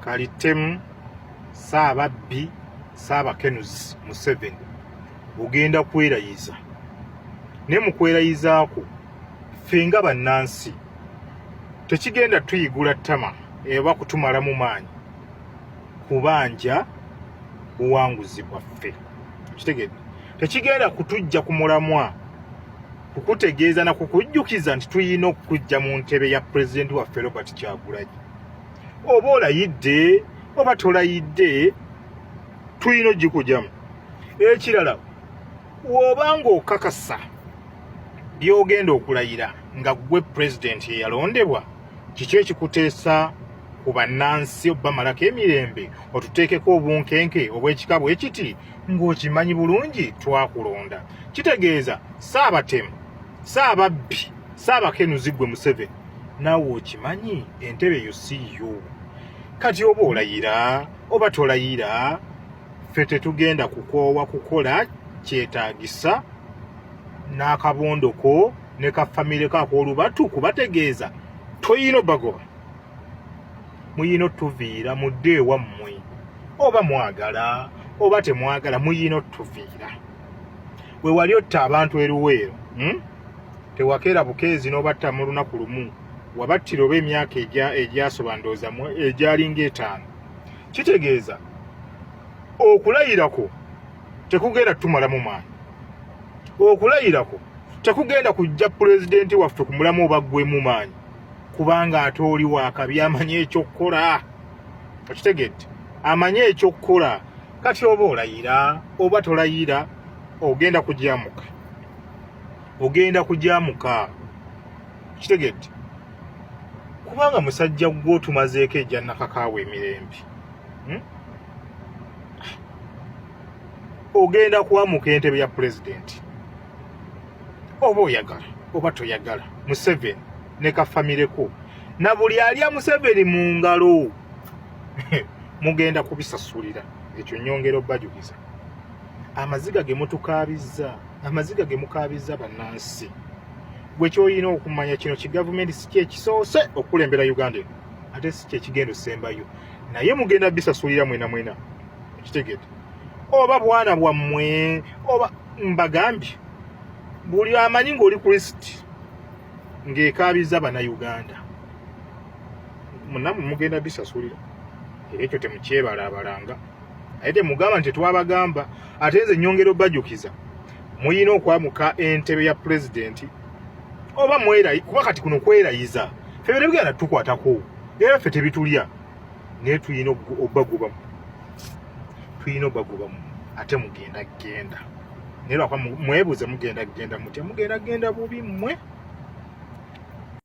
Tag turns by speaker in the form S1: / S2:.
S1: Kalitemu Saababbi Saabakenuzi Museveni ogenda kwerayiza ne mu kwerayizaako ffe nga bannansi tekigenda tuyigula ttama eba kutumala mu maanyi kubanja buwanguzi bwaffe. Kitegedde tekigenda kutujja ku mulamwa kukutegeeza na kukujjukiza nti tuyina okujja mu ntebe ya pulezidenti waffe Robert Kyagulanyi. Oba olayidde oba tolayidde tuyina ogikujamu. Ekirala w'obanga okakasa by'ogenda okulayira nga gwe pulezidenti eyalondebwa, kiki ekikuteesa ku bannansi obbamalako emirembe otuteekeko obunkenke obw'ekika bwe kiti ng'okimanyi bulungi twakulonda? Kitegeeza Saabatemu Saababbi Saabakenuzi gwe Museveni naawe okimanyi entebe yo si yo. Kati oba olayira oba tolayira, ffe tetugenda kukoowa kukola kyetaagisa n'akabondoko ne kafamire k'akoolubatu kubategeeza toyina bagoba, muyina otuviira mudde ewammwe, oba mwagala oba temwagala muyina otuviira. We wali otta abantu eruweero tewakeera bukeezi n'obatta mu lunaku lumu, wabattira oba emyaka egyasoba ndowooza egyalinga 5. Kitegeeza okulayirako tekugenda tumala mu maanyi, okulayirako tekugenda kujja pulezidenti waffe ku mulamu oba gwe mu maanyi, kubanga ate oli waakabi amanyi ekyokkola. Okitegedde amanyi ekyokkola. Kati oba olayira oba tolayira ogenda kujyamuka, ogenda kujyamuka. Kitegedde kubanga musajja gwo tumazeeko ejja nakakaawa emirembe. Ogenda kuwamuka entebe ya pulezidenti oba oyagala oba toyagala. Museveni ne kafamireko na buli alya Museveni mu ngalo mugenda kubisasulira. Ekyo nnyongera obbajukiza amaziga ge mutukaabizza, amaziga ge mukaabizza bannansi. Gwe kyolina okumanya kino kigavumenti si kyekisoose okulembera Uganda eno, ate si kyekigenda osembayo, naye mugenda bisasulira mwena mwena. Kitegedde oba bwana bwammwe oba mbagambye buli amanyi ng'oli ku lisiti ng'ekaabizza bannayuganda munamu mugenda bisasulira. Era ekyo temukyebalabalanga, naye temugamba nti twabagamba. Ate nze nnyongera obbajukiza muyina okwamuka entebe ya pulezidenti oba mwerayi, kuba kati kuno kwerayiza ffe bino bigenda tukwatako era ffe tebitulya, naye tuyina obbagobamu, tuyina obbagobamu. Ate mugenda genda naye lwakwa mwebuuze mugenda genda mutya? Mugenda genda bubi mmwe.